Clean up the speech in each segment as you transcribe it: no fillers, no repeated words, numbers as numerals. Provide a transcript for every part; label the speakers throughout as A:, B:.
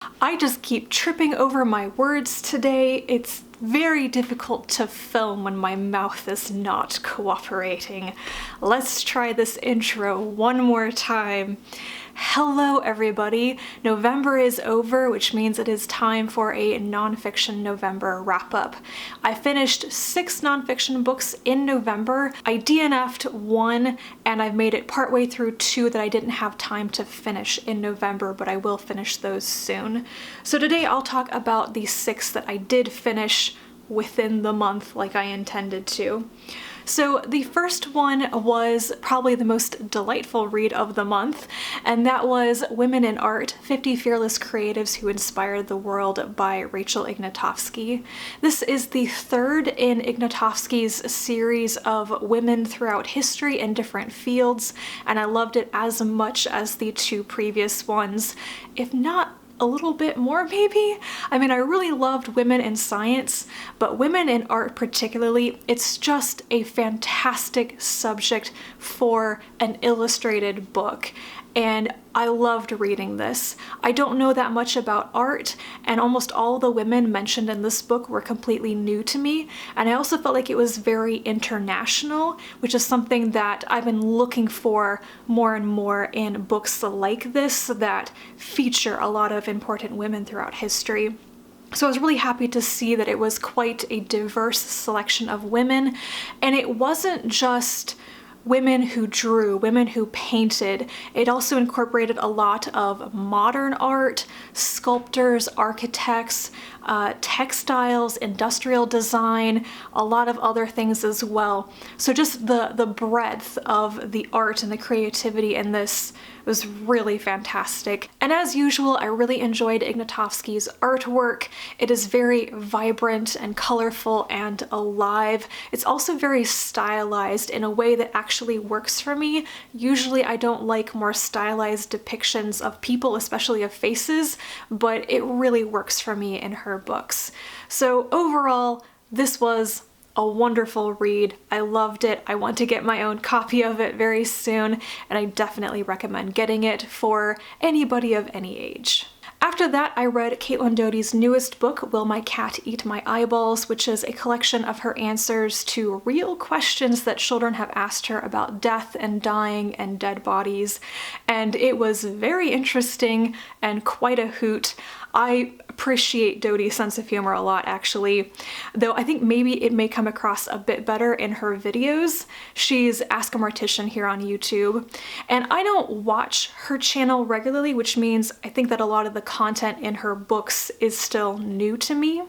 A: I just keep tripping over my words today. It's very difficult to film when my mouth is not cooperating. Let's try this intro one more time. Hello everybody. November is over, which means it is time for a nonfiction November wrap-up. I finished 6 nonfiction books in November. I DNF'd 1 and I've made it partway through 2 that I didn't have time to finish in November, but I will finish those soon. So today I'll talk about the 6 that I did finish within the month like I intended to. So the first one was probably the most delightful read of the month, and that was Women in Art, 50 Fearless Creatives Who Inspired the World by Rachel Ignotofsky. This is the third in Ignotofsky's series of women throughout history in different fields, and I loved it as much as the 2 previous ones, if not a little bit more maybe? I mean, I really loved women in science, but women in art particularly, it's just a fantastic subject for an illustrated book. And I loved reading this. I don't know that much about art, and almost all the women mentioned in this book were completely new to me, and I also felt like it was very international, which is something that I've been looking for more and more in books like this that feature a lot of important women throughout history. So I was really happy to see that it was quite a diverse selection of women, and it wasn't just women who drew, women who painted. It also incorporated a lot of modern art, sculptors, architects, textiles, industrial design, a lot of other things as well. So just the breadth of the art and the creativity in this was really fantastic. And as usual, I really enjoyed Ignotofsky's artwork. It is very vibrant and colorful and alive. It's also very stylized in a way that actually works for me. Usually I don't like more stylized depictions of people, especially of faces, but it really works for me in her books. So overall, this was a wonderful read. I loved it. I want to get my own copy of it very soon, and I definitely recommend getting it for anybody of any age. After that, I read Caitlin Doughty's newest book, Will My Cat Eat My Eyeballs, which is a collection of her answers to real questions that children have asked her about death and dying and dead bodies. And it was very interesting and quite a hoot. I appreciate Doughty's sense of humor a lot, actually, though I think maybe it may come across a bit better in her videos. She's Ask a Mortician here on YouTube, and I don't watch her channel regularly, which means I think that a lot of the content in her books is still new to me.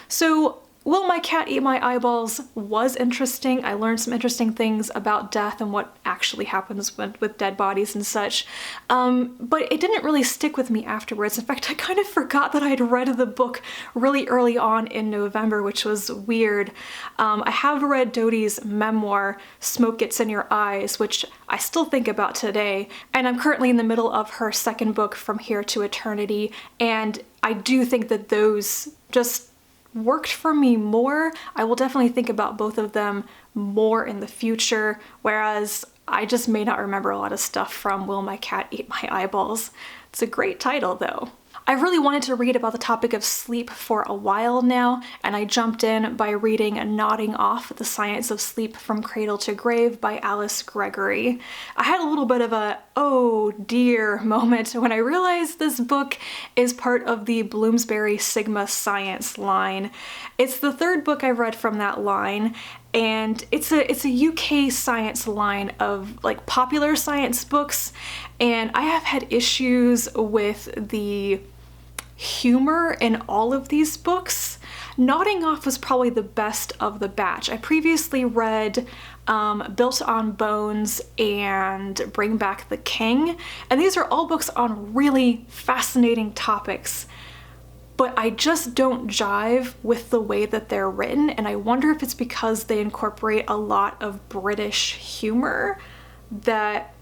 A: So Will My Cat Eat My Eyeballs was interesting. I learned some interesting things about death and what actually happens with dead bodies and such, but it didn't really stick with me afterwards. In fact, I kind of forgot that I'd read the book really early on in November, which was weird. I have read Doughty's memoir, Smoke Gets in Your Eyes, which I still think about today, and I'm currently in the middle of her second book, From Here to Eternity, and I do think that those just worked for me more. I will definitely think about both of them more in the future, whereas I just may not remember a lot of stuff from Will My Cat Eat My Eyeballs. It's a great title though. I've really wanted to read about the topic of sleep for a while now, and I jumped in by reading Nodding Off: The Science of Sleep from Cradle to Grave by Alice Gregory. I had a little bit of a oh dear moment when I realized this book is part of the Bloomsbury Sigma Science line. It's the 3rd book I've read from that line, and it's a UK science line of like popular science books, and I have had issues with the humor in all of these books. Nodding Off was probably the best of the batch. I previously read Built on Bones and Bring Back the King, and these are all books on really fascinating topics, but I just don't jive with the way that they're written, and I wonder if it's because they incorporate a lot of British humor that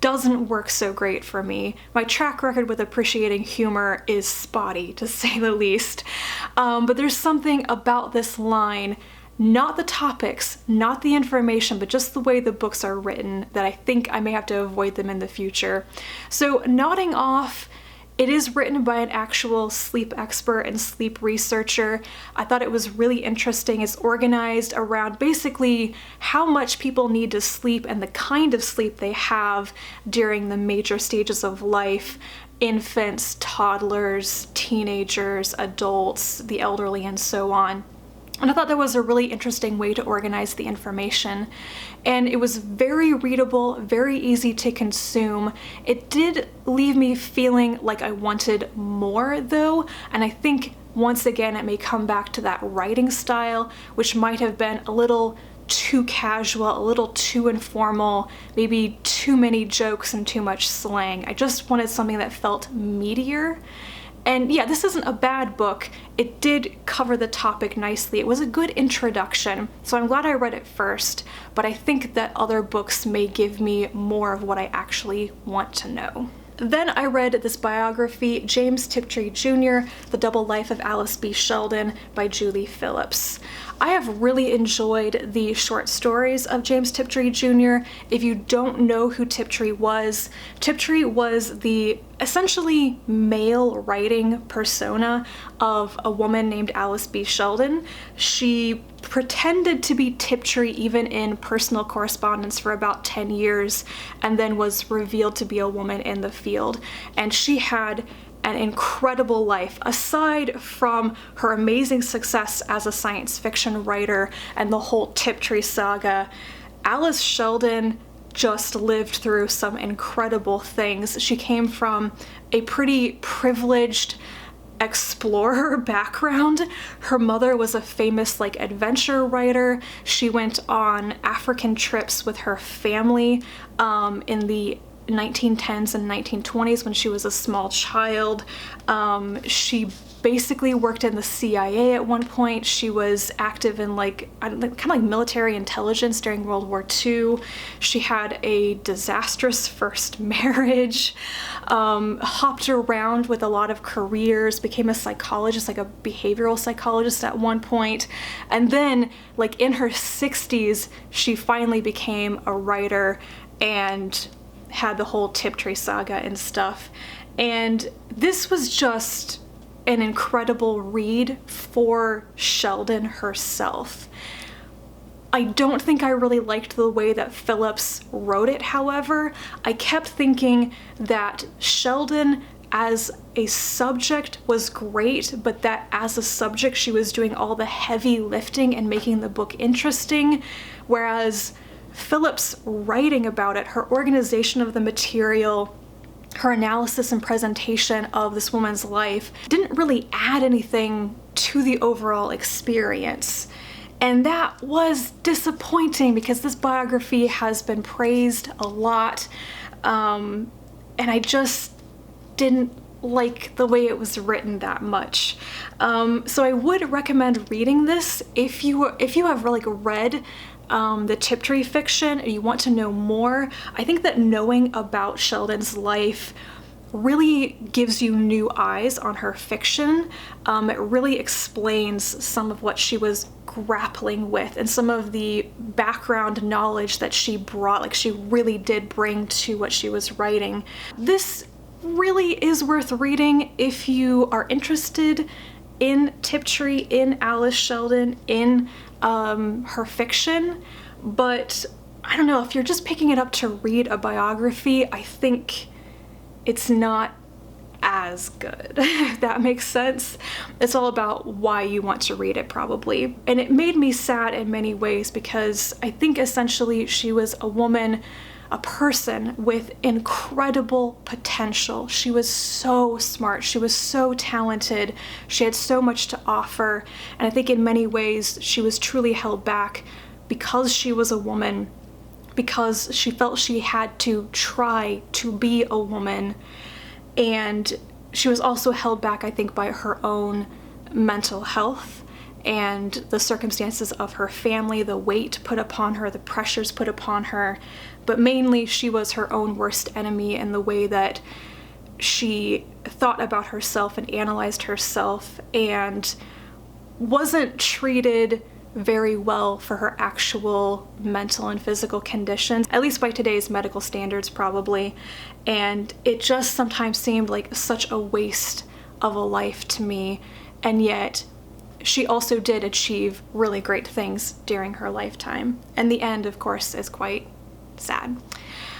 A: doesn't work so great for me. My track record with appreciating humor is spotty, to say the least. But there's something about this line, not the topics, not the information, but just the way the books are written, that I think I may have to avoid them in the future. So Nodding Off It is written by an actual sleep expert and sleep researcher. I thought it was really interesting. It's organized around basically how much people need to sleep and the kind of sleep they have during the major stages of life: infants, toddlers, teenagers, adults, the elderly, and so on. And I thought that was a really interesting way to organize the information. And it was very readable, very easy to consume. It did leave me feeling like I wanted more though, and I think once again it may come back to that writing style, which might have been a little too casual, a little too informal, maybe too many jokes and too much slang. I just wanted something that felt meatier. And yeah, this isn't a bad book. It did cover the topic nicely. It was a good introduction, so I'm glad I read it first, but I think that other books may give me more of what I actually want to know. Then I read this biography, James Tiptree Jr., The Double Life of Alice B. Sheldon by Julie Phillips. I have really enjoyed the short stories of James Tiptree Jr. If you don't know who Tiptree was the essentially male writing persona of a woman named Alice B. Sheldon. She pretended to be Tiptree even in personal correspondence for about 10 years and then was revealed to be a woman in the field. And she had an incredible life. Aside from her amazing success as a science fiction writer and the whole Tiptree saga, Alice Sheldon just lived through some incredible things. She came from a pretty privileged explorer background. Her mother was a famous adventure writer. She went on African trips with her family in the 1910s and 1920s when she was a small child. She basically worked in the CIA at one point. She was active in kind of like military intelligence during World War II. She had a disastrous first marriage, hopped around with a lot of careers, became a psychologist, like a behavioral psychologist at one point, and then in her 60s she finally became a writer and had the whole Tiptree saga and stuff. And this was just an incredible read for Sheldon herself. I don't think I really liked the way that Phillips wrote it, however. I kept thinking that Sheldon as a subject was great, but that as a subject she was doing all the heavy lifting and making the book interesting, whereas Phillips writing about it, her organization of the material, her analysis and presentation of this woman's life didn't really add anything to the overall experience. And that was disappointing because this biography has been praised a lot, and I just didn't like the way it was written that much. So I would recommend reading this if you have read the Tiptree fiction and you want to know more. I think that knowing about Sheldon's life really gives you new eyes on her fiction. It really explains some of what she was grappling with and some of the background knowledge that she brought, she really did bring to what she was writing. This really is worth reading if you are interested in Tiptree, in Alice Sheldon, in her fiction, but I don't know, if you're just picking it up to read a biography, I think it's not as good, if that makes sense. It's all about why you want to read it, probably. And it made me sad in many ways because I think essentially she was a woman, a person with incredible potential. She was so smart, she was so talented, she had so much to offer, and I think in many ways she was truly held back because she was a woman, because she felt she had to try to be a woman, and she was also held back, I think, by her own mental health and the circumstances of her family, the weight put upon her, the pressures put upon her, but mainly she was her own worst enemy in the way that she thought about herself and analyzed herself and wasn't treated very well for her actual mental and physical conditions, at least by today's medical standards probably. And it just sometimes seemed like such a waste of a life to me. And yet she also did achieve really great things during her lifetime. And the end, of course, is quite sad.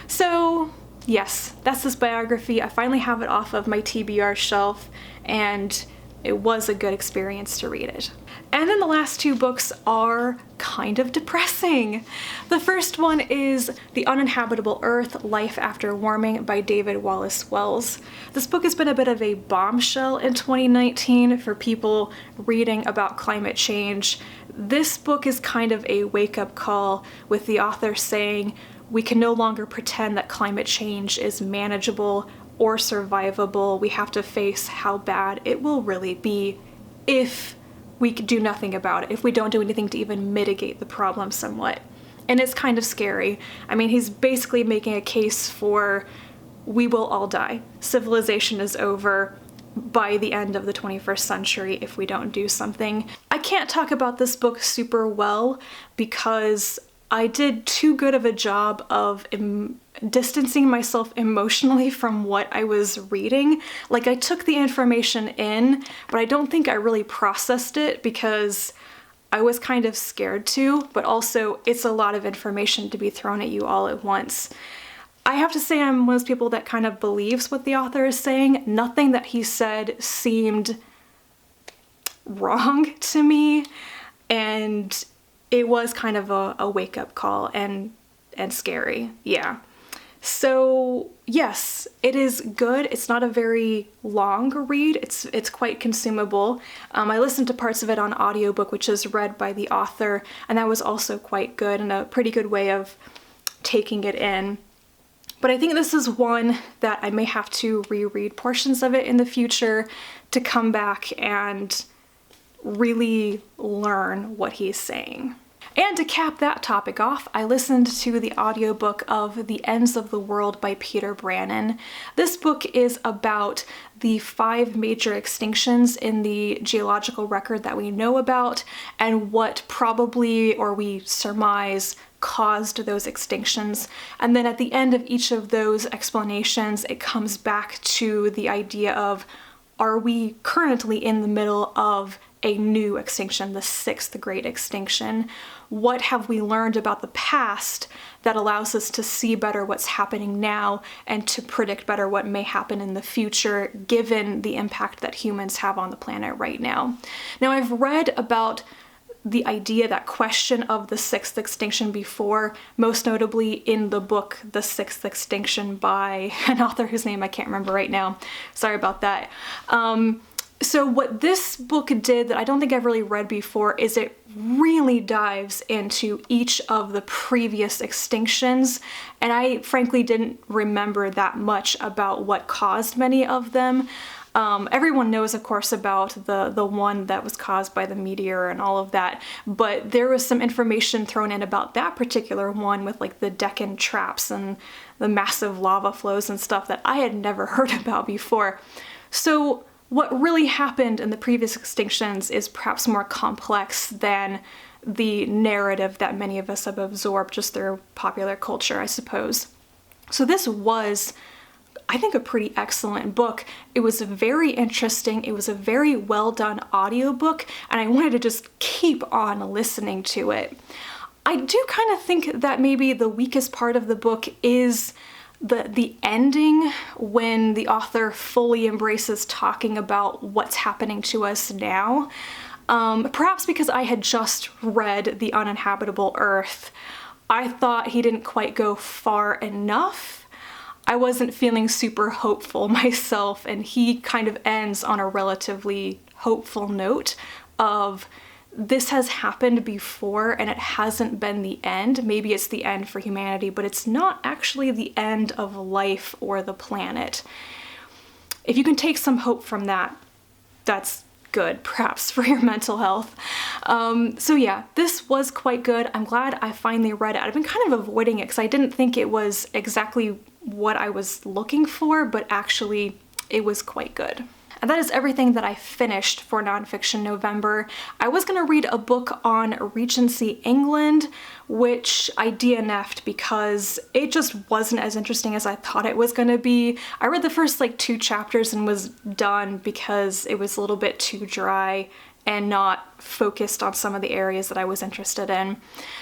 A: So yes, that's this biography. I finally have it off of my TBR shelf, and it was a good experience to read it. And then the last two books are kind of depressing. The first one is The Uninhabitable Earth, Life After Warming by David Wallace-Wells. This book has been a bit of a bombshell in 2019 for people reading about climate change. This book is kind of a wake-up call, with the author saying, we can no longer pretend that climate change is manageable or survivable. We have to face how bad it will really be if we do nothing about it, if we don't do anything to even mitigate the problem somewhat. And it's kind of scary. I mean, he's basically making a case for we will all die. Civilization is over by the end of the 21st century if we don't do something. I can't talk about this book super well because I did too good of a job of distancing myself emotionally from what I was reading. Like, I took the information in, but I don't think I really processed it because I was kind of scared to, but also it's a lot of information to be thrown at you all at once. I have to say I'm one of those people that kind of believes what the author is saying. Nothing that he said seemed wrong to me, and it was kind of a wake-up call and scary, yeah. So yes, it is good. It's not a very long read. It's quite consumable. I listened to parts of it on audiobook, which is read by the author, and that was also quite good and a pretty good way of taking it in. But I think this is one that I may have to reread portions of it in the future to come back and really learn what he's saying. And to cap that topic off, I listened to the audiobook of The Ends of the World by Peter Brannen. This book is about the 5 major extinctions in the geological record that we know about and what probably, or we surmise, caused those extinctions. And then at the end of each of those explanations, it comes back to the idea of, are we currently in the middle of a new extinction, the 6th great extinction? What have we learned about the past that allows us to see better what's happening now and to predict better what may happen in the future, given the impact that humans have on the planet right now? Now, I've read about the idea, that question of the 6th extinction before, most notably in the book The 6th Extinction by an author whose name I can't remember right now. Sorry about that. So what this book did that I don't think I've really read before is it really dives into each of the previous extinctions, and I frankly didn't remember that much about what caused many of them. Everyone knows, of course, about the one that was caused by the meteor and all of that, but there was some information thrown in about that particular one with like the Deccan traps and the massive lava flows and stuff that I had never heard about before. So what really happened in the previous extinctions is perhaps more complex than the narrative that many of us have absorbed just through popular culture, I suppose. So this was, I think, a pretty excellent book. It was very interesting. It was a very well done audiobook, and I wanted to just keep on listening to it. I do kind of think that maybe the weakest part of the book is the ending, when the author fully embraces talking about what's happening to us now. Perhaps because I had just read The Uninhabitable Earth, I thought he didn't quite go far enough. I wasn't feeling super hopeful myself, and he kind of ends on a relatively hopeful note of, this has happened before and it hasn't been the end. Maybe it's the end for humanity, but it's not actually the end of life or the planet. If you can take some hope from that, that's good, perhaps, for your mental health. So yeah, this was quite good. I'm glad I finally read it. I've been kind of avoiding it because I didn't think it was exactly what I was looking for, but actually it was quite good. And that is everything that I finished for Nonfiction November. I was gonna read a book on Regency England, which I DNF'd because it just wasn't as interesting as I thought it was gonna be. I read the first like 2 chapters and was done because it was a little bit too dry and not focused on some of the areas that I was interested in.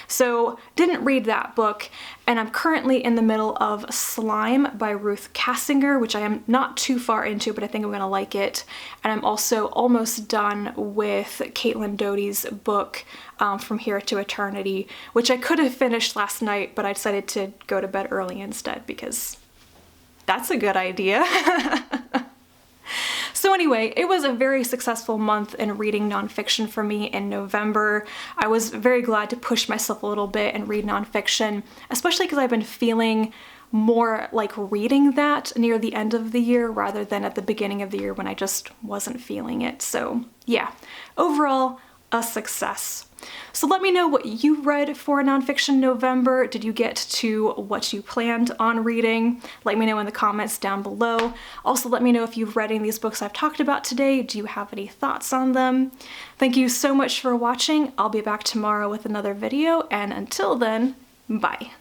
A: So didn't read that book, and I'm currently in the middle of Slime by Ruth Kassinger, which I am not too far into, but I think I'm gonna like it. And I'm also almost done with Caitlin Doughty's book, From Here to Eternity, which I could have finished last night, but I decided to go to bed early instead because that's a good idea. So anyway, it was a very successful month in reading nonfiction for me in November. I was very glad to push myself a little bit and read nonfiction, especially because I've been feeling more like reading that near the end of the year rather than at the beginning of the year when I just wasn't feeling it. So yeah, overall, a success. So let me know what you read for Nonfiction November. Did you get to what you planned on reading? Let me know in the comments down below. Also, let me know if you've read any of these books I've talked about today. Do you have any thoughts on them? Thank you so much for watching. I'll be back tomorrow with another video, and until then, bye.